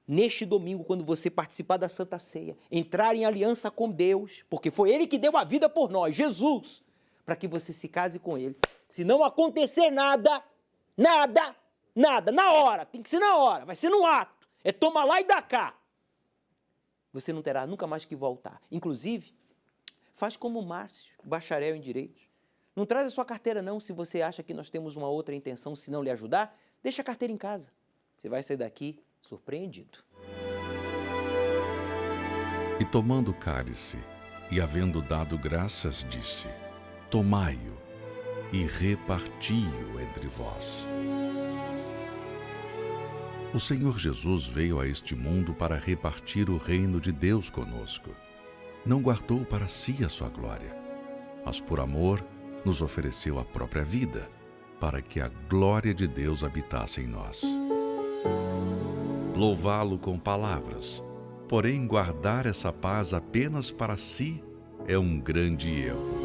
neste domingo, quando você participar da Santa Ceia, entrar em aliança com Deus, porque foi Ele que deu a vida por nós, Jesus, para que você se case com Ele. Se não acontecer nada, na hora, tem que ser na hora, vai ser no ato, é toma lá e dá cá. Você não terá nunca mais que voltar. Inclusive, faz como o Márcio, bacharel em Direitos. Não traz a sua carteira não, se você acha que nós temos uma outra intenção, se não lhe ajudar, deixa a carteira em casa. Você vai sair daqui surpreendido. E tomando o cálice, e havendo dado graças, disse: Tomai-o e reparti-o entre vós. O Senhor Jesus veio a este mundo para repartir o reino de Deus conosco. Não guardou para si a sua glória, mas por amor nos ofereceu a própria vida, para que a glória de Deus habitasse em nós. Louvá-lo com palavras, porém guardar essa paz apenas para si é um grande erro.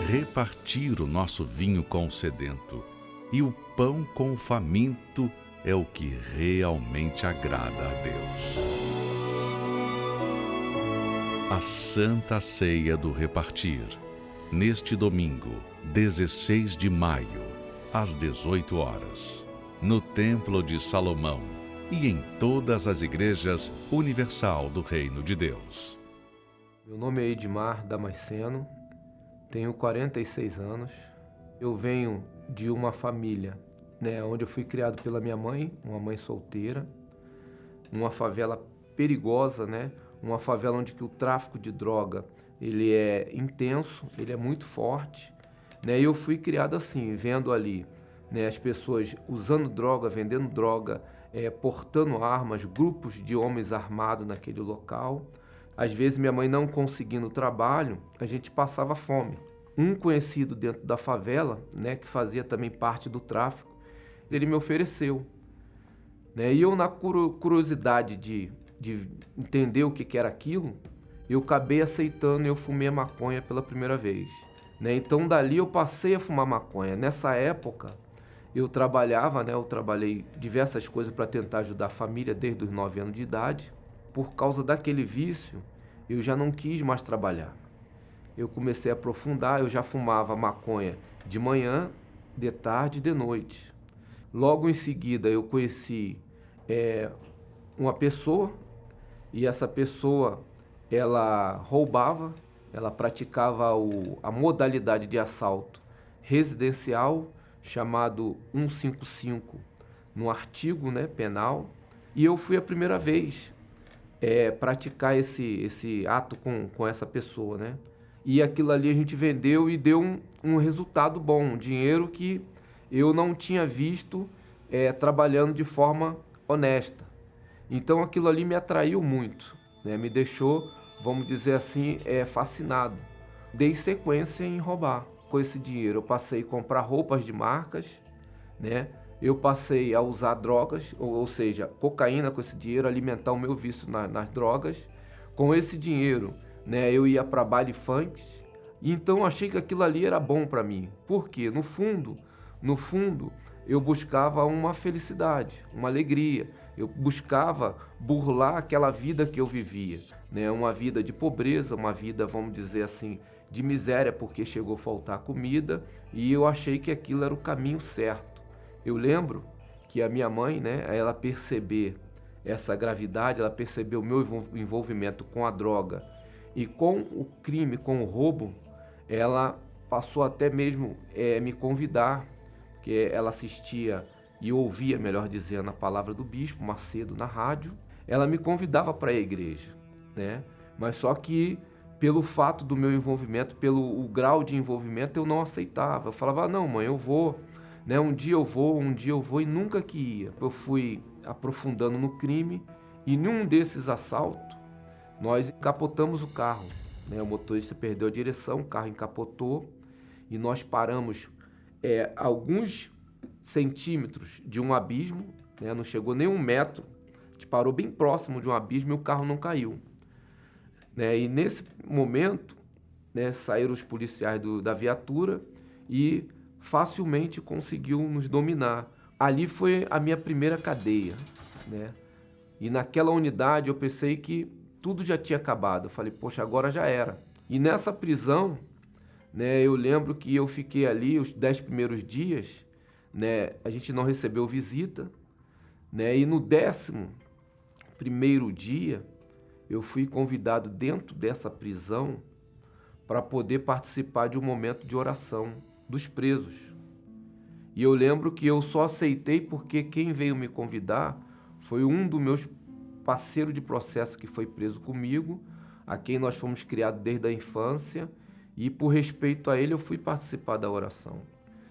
Repartir o nosso vinho com o sedento e o pão com o faminto é o que realmente agrada a Deus. A Santa Ceia do Repartir, neste domingo, 16 de maio, às 18 horas, no Templo de Salomão, e em todas as igrejas universal do Reino de Deus. Meu nome é Edmar Damasceno, tenho 46 anos. Eu venho de uma família, onde eu fui criado pela minha mãe, uma mãe solteira, numa favela perigosa, uma favela onde que o tráfico de droga ele é intenso, ele é muito forte, E eu fui criado assim, vendo ali as pessoas usando droga, vendendo droga, portando armas, grupos de homens armados naquele local. Às vezes minha mãe não conseguindo trabalho, a gente passava fome. Um conhecido dentro da favela, que fazia também parte do tráfico, ele me ofereceu. E eu, na curiosidade de entender o que era aquilo, eu acabei aceitando e eu fumei a maconha pela primeira vez. Então dali eu passei a fumar maconha. Nessa época eu trabalhava, eu trabalhei diversas coisas para tentar ajudar a família desde os 9 anos de idade. Por causa daquele vício, eu já não quis mais trabalhar. Eu comecei a aprofundar, eu já fumava maconha de manhã, de tarde e de noite. Logo em seguida eu conheci uma pessoa, e essa pessoa ela roubava, ela praticava a modalidade de assalto residencial, chamado 155, no artigo penal, e eu fui a primeira vez praticar esse ato com essa pessoa, E aquilo ali a gente vendeu e deu um resultado bom, um dinheiro que eu não tinha visto trabalhando de forma honesta. Então aquilo ali me atraiu muito, me deixou, vamos dizer assim, fascinado. Dei sequência em roubar. Com esse dinheiro eu passei a comprar roupas de marcas, Eu passei a usar drogas, ou seja, cocaína com esse dinheiro, alimentar o meu vício nas drogas. Com esse dinheiro, eu ia para baile funk, e então achei que aquilo ali era bom para mim. Por quê? No fundo, eu buscava uma felicidade, uma alegria. Eu buscava burlar aquela vida que eu vivia, Uma vida de pobreza, uma vida, vamos dizer assim, de miséria, porque chegou a faltar comida, e eu achei que aquilo era o caminho certo. Eu lembro que a minha mãe, ela perceber essa gravidade, ela percebeu o meu envolvimento com a droga e com o crime, com o roubo, ela passou até mesmo me convidar, porque ela assistia e ouvia, melhor dizendo, a palavra do bispo Macedo na rádio. Ela me convidava para a igreja, Mas só que pelo fato do meu envolvimento, pelo grau de envolvimento, eu não aceitava. Eu falava, não, mãe, eu vou, um dia eu vou, e nunca que ia. Eu fui aprofundando no crime, e em um desses assaltos, nós encapotamos o carro, O motorista perdeu a direção, o carro encapotou, e nós paramos alguns centímetros de um abismo, Não chegou nem 1 metro, a gente parou bem próximo de um abismo e o carro não caiu. E nesse momento, saíram os policiais da viatura e facilmente conseguiu nos dominar. Ali foi a minha primeira cadeia, E naquela unidade eu pensei que tudo já tinha acabado. Eu falei, poxa, agora já era. E nessa prisão, eu lembro que eu fiquei ali os 10 primeiros dias, a gente não recebeu visita, E no 11º dia, eu fui convidado dentro dessa prisão para poder participar de um momento de oração dos presos. E eu lembro que eu só aceitei porque quem veio me convidar foi um dos meus parceiros de processo que foi preso comigo, a quem nós fomos criados desde a infância, e por respeito a ele eu fui participar da oração.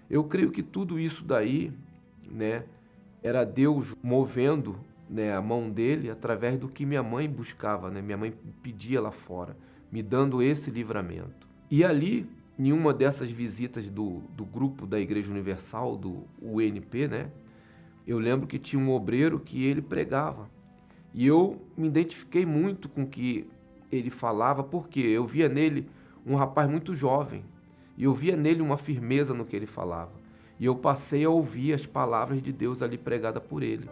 Eu creio que tudo isso daí, era Deus movendo a mão dele através do que minha mãe buscava, Minha mãe pedia lá fora, me dando esse livramento. E ali, em uma dessas visitas do grupo da Igreja Universal, do UNP, eu lembro que tinha um obreiro que ele pregava. E eu me identifiquei muito com o que ele falava, porque eu via nele um rapaz muito jovem, e eu via nele uma firmeza no que ele falava. E eu passei a ouvir as palavras de Deus ali pregadas por ele.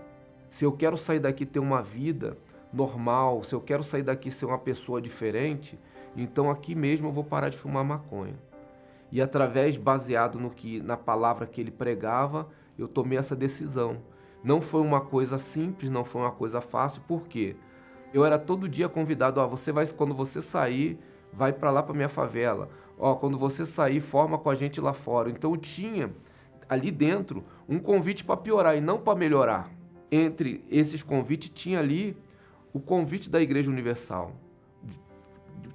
Se eu quero sair daqui e ter uma vida normal, se eu quero sair daqui e ser uma pessoa diferente, então aqui mesmo eu vou parar de fumar maconha. E baseado na palavra que ele pregava, eu tomei essa decisão Não foi uma coisa simples, não foi uma coisa fácil, por quê? Eu era todo dia convidado, quando você sair, vai para lá para minha favela. Quando você sair, forma com a gente lá fora. Então eu tinha ali dentro um convite para piorar e não para melhorar. Entre esses convites tinha ali o convite da Igreja Universal, de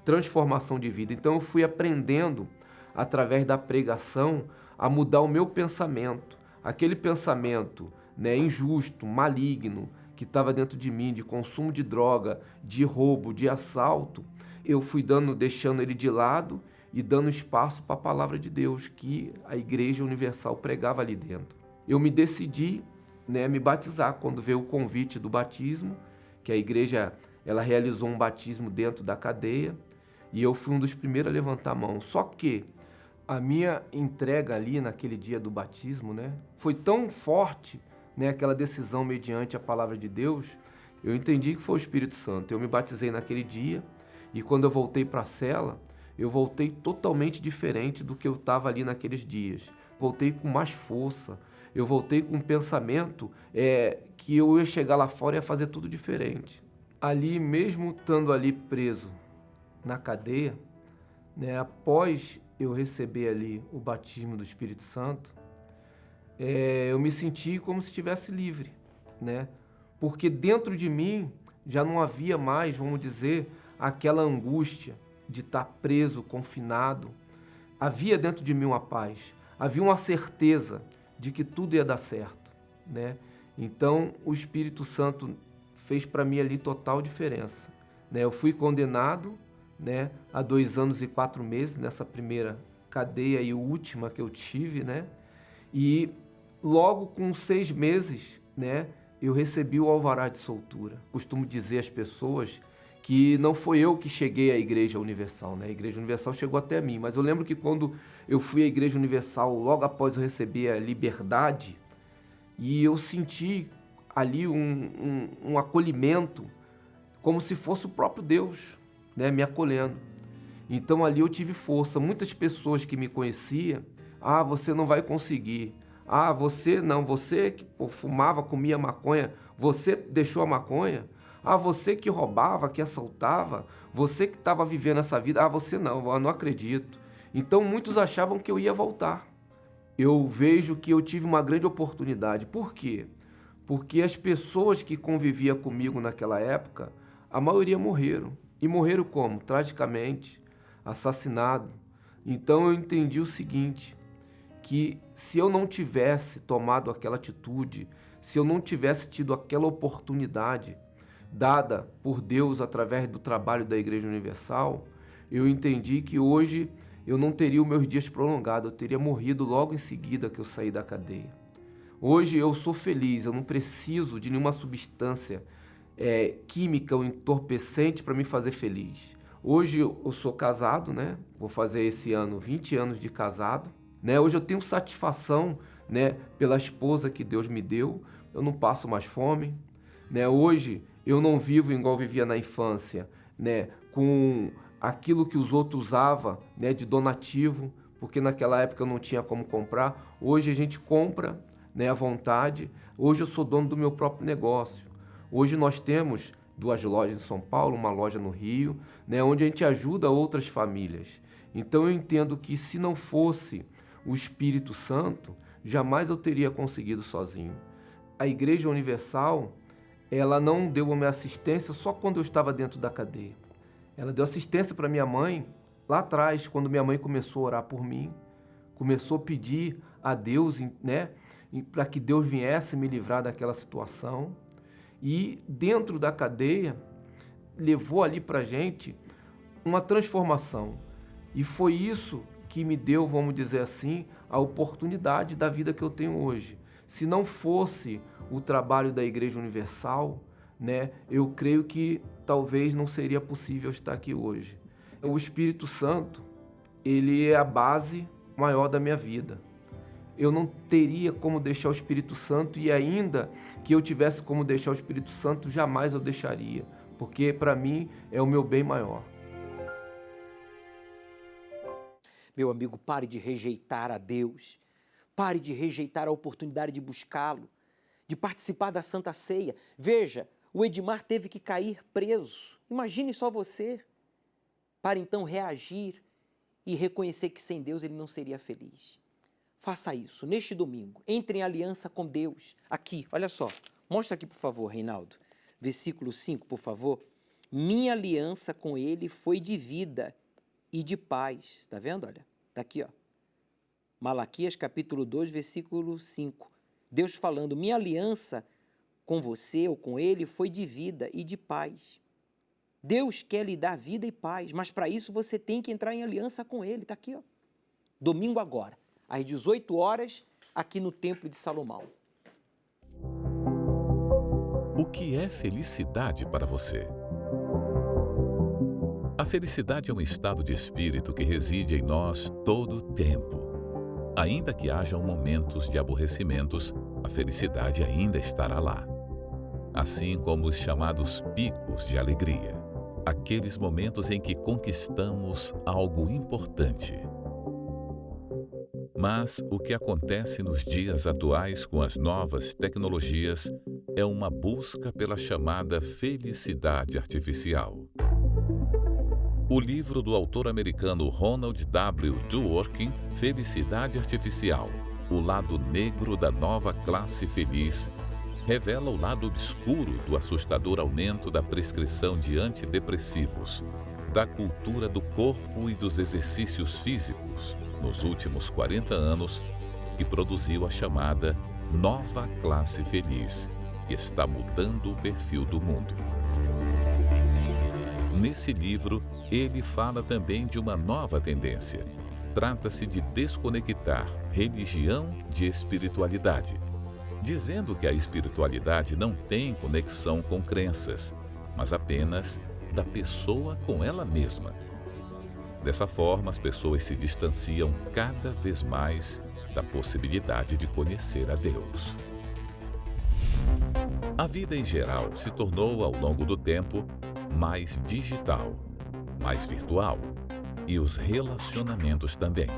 transformação de vida. Então eu fui aprendendo, através da pregação, a mudar o meu pensamento. Aquele pensamento, né, injusto, maligno, que estava dentro de mim, de consumo de droga, de roubo, de assalto, eu fui deixando ele de lado e dando espaço para a palavra de Deus, que a Igreja Universal pregava ali dentro. Eu me decidi, né, me batizar quando veio o convite do batismo, que a igreja ela realizou um batismo dentro da cadeia, e eu fui um dos primeiros a levantar a mão. Só que a minha entrega ali naquele dia do batismo, né, foi tão forte, né, aquela decisão mediante a palavra de Deus, eu entendi que foi o Espírito Santo. Eu me batizei naquele dia e quando eu voltei para a cela, eu voltei totalmente diferente do que eu estava ali naqueles dias. Voltei com mais força, eu voltei com um pensamento que eu ia chegar lá fora e ia fazer tudo diferente. Ali, mesmo estando ali preso na cadeia, né, após eu receber ali o batismo do Espírito Santo, eu me senti como se estivesse livre, né? Porque dentro de mim já não havia mais, vamos dizer, aquela angústia de estar preso, confinado. Havia dentro de mim uma paz, havia uma certeza de que tudo ia dar certo, né? Então o Espírito Santo fez para mim ali total diferença, né? Eu fui condenado, né, a 2 anos e 4 meses nessa primeira cadeia e última que eu tive, né? E logo com 6 meses, né, eu recebi o alvará de soltura. Costumo dizer às pessoas que não foi eu que cheguei à Igreja Universal, né? A Igreja Universal chegou até mim, mas eu lembro que quando eu fui à Igreja Universal, logo após eu receber a liberdade, e eu senti ali um acolhimento, como se fosse o próprio Deus, né, me acolhendo. Então ali eu tive força. Muitas pessoas que me conheciam, você não vai conseguir. Você não, você que fumava, comia maconha, você deixou a maconha. Você que roubava, que assaltava, você que estava vivendo essa vida, você não, eu não acredito. Então muitos achavam que eu ia voltar. Eu vejo que eu tive uma grande oportunidade. Por quê? Porque as pessoas que conviviam comigo naquela época, a maioria morreram. E morreram como? Tragicamente, assassinado. Então eu entendi o seguinte, que se eu não tivesse tomado aquela atitude, se eu não tivesse tido aquela oportunidade dada por Deus através do trabalho da Igreja Universal, eu entendi que hoje eu não teria os meus dias prolongados, eu teria morrido logo em seguida que eu saí da cadeia. Hoje eu sou feliz, eu não preciso de nenhuma substância química ou entorpecente para me fazer feliz. Hoje eu sou casado, né? Vou fazer esse ano 20 anos de casado, né? Hoje eu tenho satisfação, né, pela esposa que Deus me deu, eu não passo mais fome, né? Hoje eu não vivo igual vivia na infância, né, com aquilo que os outros usavam, né, de donativo, porque naquela época eu não tinha como comprar. Hoje a gente compra, né, à vontade. Hoje eu sou dono do meu próprio negócio. Hoje nós temos 2 lojas em São Paulo, uma loja no Rio, né, onde a gente ajuda outras famílias. Então eu entendo que se não fosse o Espírito Santo, jamais eu teria conseguido sozinho. A Igreja Universal, ela não deu a minha assistência só quando eu estava dentro da cadeia. Ela deu assistência para minha mãe lá atrás, quando minha mãe começou a orar por mim, começou a pedir a Deus, né, para que Deus viesse me livrar daquela situação. E dentro da cadeia, levou ali para a gente uma transformação. E foi isso que me deu, vamos dizer assim, a oportunidade da vida que eu tenho hoje. Se não fosse o trabalho da Igreja Universal, né, eu creio que talvez não seria possível estar aqui hoje. O Espírito Santo, ele é a base maior da minha vida. Eu não teria como deixar o Espírito Santo, e ainda que eu tivesse como deixar o Espírito Santo, jamais eu deixaria, porque para mim é o meu bem maior. Meu amigo, pare de rejeitar a Deus, pare de rejeitar a oportunidade de buscá-lo. de participar da Santa Ceia. Veja, o Edmar teve que cair preso. Imagine só você, para então reagir e reconhecer que sem Deus ele não seria feliz. Faça isso neste domingo. Entre em aliança com Deus. Aqui, olha só. Mostra aqui, por favor, Reinaldo. Versículo 5, por favor. Minha aliança com ele foi de vida e de paz. Está vendo? Olha, está aqui, ó. Malaquias, capítulo 2, versículo 5. Deus falando, minha aliança com você ou com ele foi de vida e de paz. Deus quer lhe dar vida e paz, mas para isso você tem que entrar em aliança com ele. Está aqui, ó. Domingo agora, às 18 horas, aqui no Templo de Salomão. O que é felicidade para você? A felicidade é um estado de espírito que reside em nós todo o tempo. Ainda que hajam momentos de aborrecimentos, a felicidade ainda estará lá. Assim como os chamados picos de alegria, aqueles momentos em que conquistamos algo importante. Mas o que acontece nos dias atuais com as novas tecnologias é uma busca pela chamada felicidade artificial. O livro do autor americano Ronald W. Dworkin, Felicidade Artificial, o lado negro da nova classe feliz, revela o lado obscuro do assustador aumento da prescrição de antidepressivos, da cultura do corpo e dos exercícios físicos nos últimos 40 anos, que produziu a chamada nova classe feliz, que está mudando o perfil do mundo. Nesse livro, ele fala também de uma nova tendência. Trata-se de desconectar religião de espiritualidade, dizendo que a espiritualidade não tem conexão com crenças, mas apenas da pessoa com ela mesma. Dessa forma, as pessoas se distanciam cada vez mais da possibilidade de conhecer a Deus. A vida em geral se tornou, ao longo do tempo, mais digital, mais virtual, e os relacionamentos também.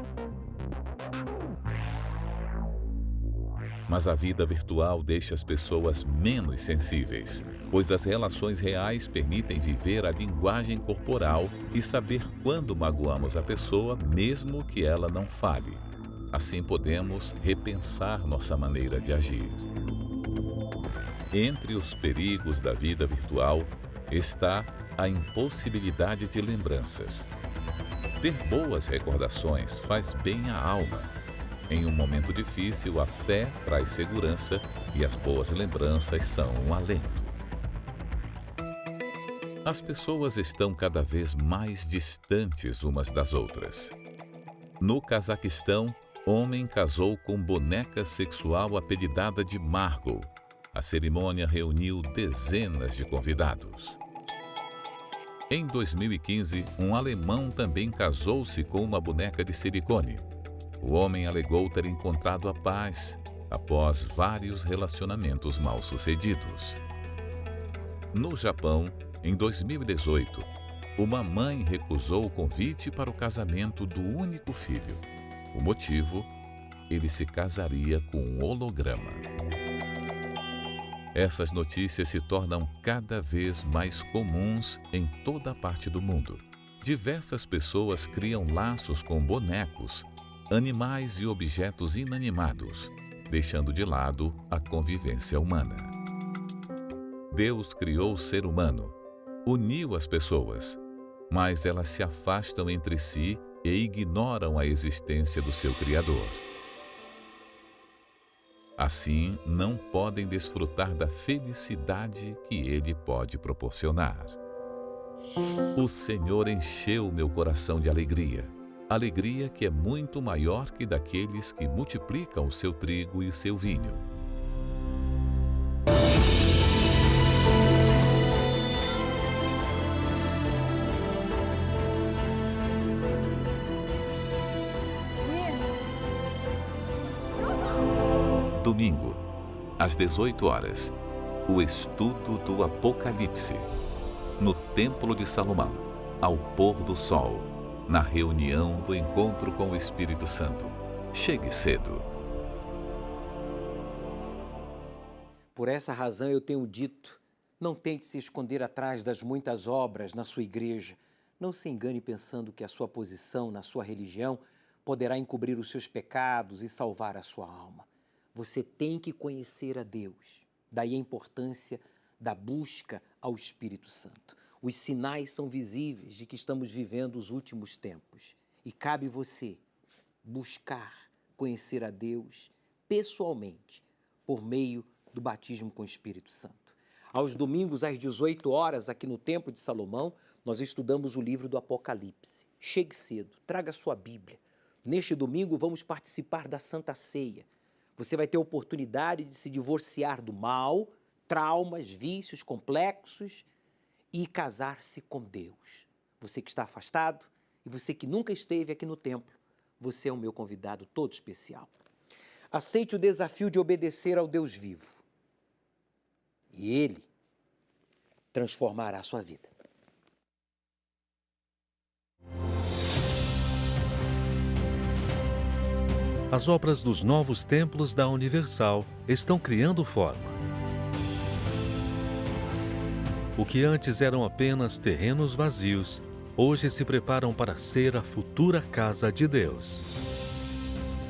Mas a vida virtual deixa as pessoas menos sensíveis, pois as relações reais permitem viver a linguagem corporal e saber quando magoamos a pessoa, mesmo que ela não fale. Assim podemos repensar nossa maneira de agir. Entre os perigos da vida virtual está a impossibilidade de lembranças. Ter boas recordações faz bem à alma. Em um momento difícil, a fé traz segurança e as boas lembranças são um alento. As pessoas estão cada vez mais distantes umas das outras. No Cazaquistão, homem casou com boneca sexual apelidada de Margot. A cerimônia reuniu dezenas de convidados. Em 2015, um alemão também casou-se com uma boneca de silicone. O homem alegou ter encontrado a paz após vários relacionamentos mal-sucedidos. No Japão, em 2018, uma mãe recusou o convite para o casamento do único filho. O motivo? Ele se casaria com um holograma. Essas notícias se tornam cada vez mais comuns em toda a parte do mundo. Diversas pessoas criam laços com bonecos, animais e objetos inanimados, deixando de lado a convivência humana. Deus criou o ser humano, uniu as pessoas, mas elas se afastam entre si e ignoram a existência do seu Criador. Assim, não podem desfrutar da felicidade que Ele pode proporcionar. O Senhor encheu meu coração de alegria, alegria que é muito maior que daqueles que multiplicam o seu trigo e o seu vinho. Domingo, às 18 horas, o estudo do Apocalipse, no Templo de Salomão, ao pôr do sol, na reunião do encontro com o Espírito Santo. Chegue cedo. Por essa razão eu tenho dito, não tente se esconder atrás das muitas obras na sua igreja. Não se engane pensando que a sua posição na sua religião poderá encobrir os seus pecados e salvar a sua alma. Você tem que conhecer a Deus. Daí a importância da busca ao Espírito Santo. Os sinais são visíveis de que estamos vivendo os últimos tempos. E cabe você buscar conhecer a Deus pessoalmente, por meio do batismo com o Espírito Santo. Aos domingos, às 18 horas, aqui no Templo de Salomão, nós estudamos o livro do Apocalipse. Chegue cedo, traga sua Bíblia. Neste domingo, vamos participar da Santa Ceia. Você vai ter a oportunidade de se divorciar do mal, traumas, vícios complexos e casar-se com Deus. Você que está afastado e você que nunca esteve aqui no templo, você é o meu convidado todo especial. Aceite o desafio de obedecer ao Deus vivo. E Ele transformará a sua vida. As obras dos novos templos da Universal estão criando forma. O que antes eram apenas terrenos vazios, hoje se preparam para ser a futura casa de Deus.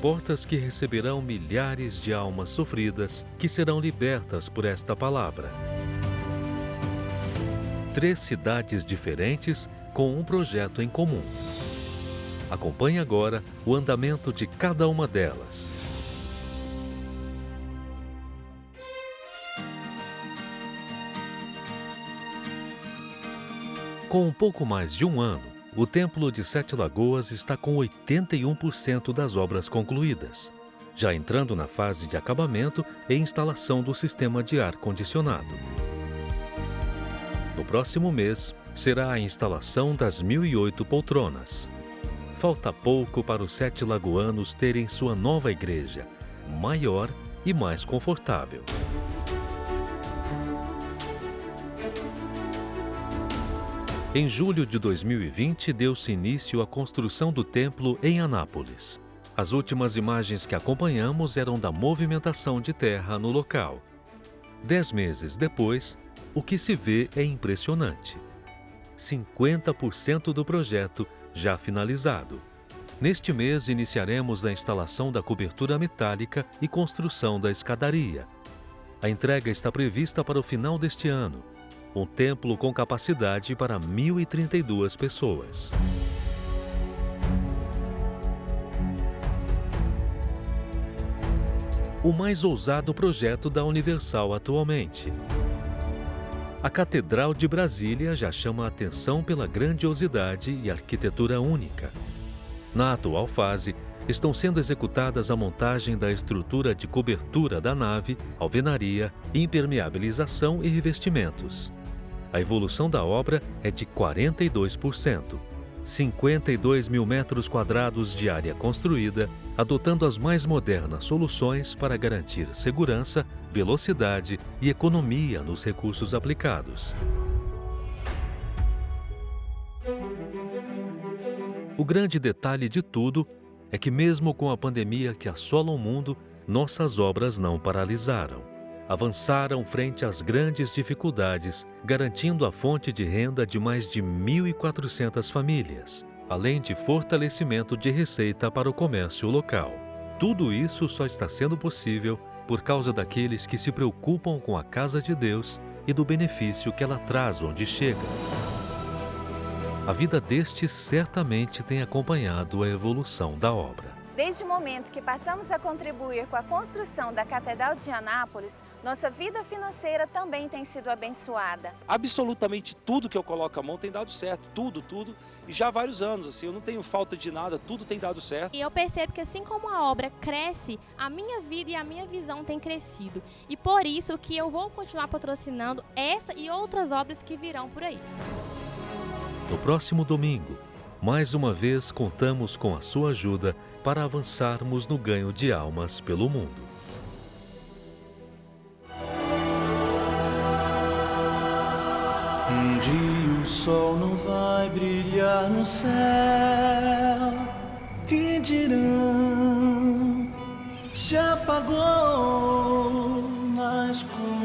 Portas que receberão milhares de almas sofridas que serão libertas por esta palavra. 3 cidades diferentes com um projeto em comum. Acompanhe agora o andamento de cada uma delas. Com um pouco mais de um ano, o Templo de Sete Lagoas está com 81% das obras concluídas, já entrando na fase de acabamento e instalação do sistema de ar-condicionado. No próximo mês, será a instalação das 1.008 poltronas. Falta pouco para os sete lagoanos terem sua nova igreja, maior e mais confortável. Em julho de 2020, deu-se início à construção do templo em Anápolis. As últimas imagens que acompanhamos eram da movimentação de terra no local. 10 meses depois, o que se vê é impressionante. 50% do projeto já finalizado. Neste mês, iniciaremos a instalação da cobertura metálica e construção da escadaria. A entrega está prevista para o final deste ano. Um templo com capacidade para 1.032 pessoas. O mais ousado projeto da Universal atualmente. A Catedral de Brasília já chama a atenção pela grandiosidade e arquitetura única. Na atual fase, estão sendo executadas a montagem da estrutura de cobertura da nave, alvenaria, impermeabilização e revestimentos. A evolução da obra é de 42%. 52 mil metros quadrados de área construída, adotando as mais modernas soluções para garantir segurança, velocidade e economia nos recursos aplicados. O grande detalhe de tudo é que, mesmo com a pandemia que assola o mundo, nossas obras não paralisaram. Avançaram frente às grandes dificuldades, garantindo a fonte de renda de mais de 1.400 famílias, além de fortalecimento de receita para o comércio local. Tudo isso só está sendo possível por causa daqueles que se preocupam com a casa de Deus e do benefício que ela traz onde chega. A vida destes certamente tem acompanhado a evolução da obra. Desde o momento que passamos a contribuir com a construção da Catedral de Anápolis, nossa vida financeira também tem sido abençoada. Absolutamente tudo que eu coloco a mão tem dado certo, tudo. E já há vários anos, assim, eu não tenho falta de nada, tudo tem dado certo. E eu percebo que assim como a obra cresce, a minha vida e a minha visão tem crescido. E por isso que eu vou continuar patrocinando essa e outras obras que virão por aí. No próximo domingo, mais uma vez contamos com a sua ajuda para avançarmos no ganho de almas pelo mundo. Um dia o sol não vai brilhar no céu e dirão: se apagou na escuridão.